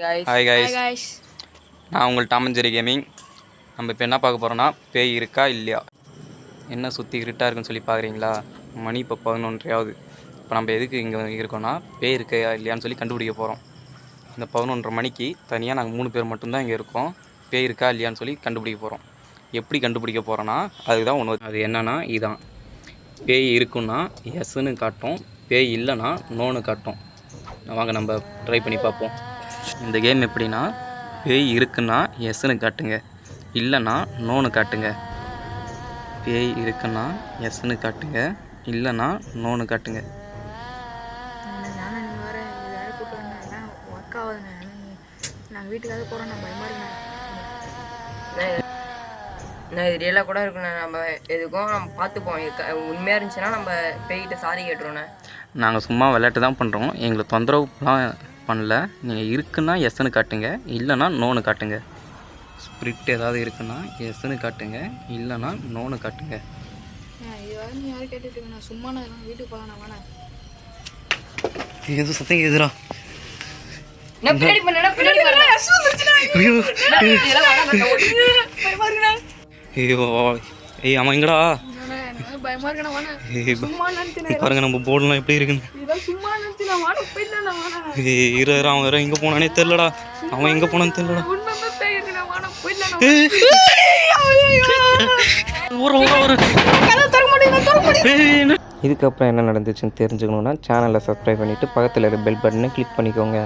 Hi guys, நான் உங்கள் Tom and Jerry gaming. நம்ம இப்போ என்ன பார்க்க போகிறோன்னா, பேய் இருக்கா இல்லையா, என்ன சுற்றி இருட்டாக இருக்குன்னு சொல்லி பார்க்குறீங்களா? மணி இப்போ 11:30 இப்போ நம்ம எதுக்கு இங்கே இருக்கோன்னா, பேய் இருக்கா இல்லையான்னு சொல்லி கண்டுபிடிக்க போகிறோம். இந்த 11:30 மணிக்கு தனியாக நாங்கள் 3 பேர் மட்டும்தான் இங்கே இருக்கோம். பேய் இருக்கா இல்லையான்னு சொல்லி கண்டுபிடிக்க போகிறோம். எப்படி கண்டுபிடிக்க போகிறோன்னா, அதுதான் ஒன்று. அது என்னன்னா இதுதான். பேய் இருக்குன்னா எஸ்ன்னு காட்டும், பேய் இல்லைன்னா நோன்னு காட்டும். வாங்க நம்ம ட்ரை பண்ணி பார்ப்போம். இந்த கேம் எப்படின்னா, பேய் இருக்குன்னா எஸ்ன்னு காட்டுங்க, இல்லைன்னா நோன்னு காட்டுங்க. பேய் இருக்குன்னா எஸ்ன்னு காட்டுங்க, இல்லைன்னா நோன்னு காட்டுங்க. நான் வீட்டுக்காக போகிறேன், நான் பயமாக நான் இது ரியலாக கூட இருக்குண்ணே. நம்ம எதுக்கும் நம்ம பார்த்துப்போம். உண்மையாக இருந்துச்சுன்னா நம்ம பேய்கிட்ட சாரி கேட்டுருவோண்ணே. நாங்கள் சும்மா விளையாட்டு தான் பண்ணுறோம், எங்களை தொந்தரவுலாம் பண்ணல. நீங்கள் இருக்குன்னா எஸ்ன்னு காட்டுங்க, இல்லைன்னா நோன்னு காட்டுங்க. ஸ்பிரிட் ஏதாவது இருக்குன்னா எஸ்ன்னு காட்டுங்க, இல்லைன்னா நோன்னு காட்டுங்க. இது நீ யாரும் கேட்டுட்டு நான் சும்மா நான் வீட்டுக்கு போகலாம். வேணா எதுவும் சத்தம் கேதுரா. ஐயோ ஏய் அவன் எங்கடா? பாருங்க நம்ம போர்டுலாம் எப்படி இருக்குன்னு. அவன் வேற எங்கே போனானே தெரிலடா. அவன் எங்கே போனான்னு தெரிலடா. இதுக்கப்புறம் என்ன நடந்துச்சுன்னு தெரிஞ்சுக்கணுன்னா சேனலை சப்ஸ்கிரைப் பண்ணிவிட்டு பக்கத்தில் இருக்க பெல் பட்டனை கிளிக் பண்ணிக்கோங்க.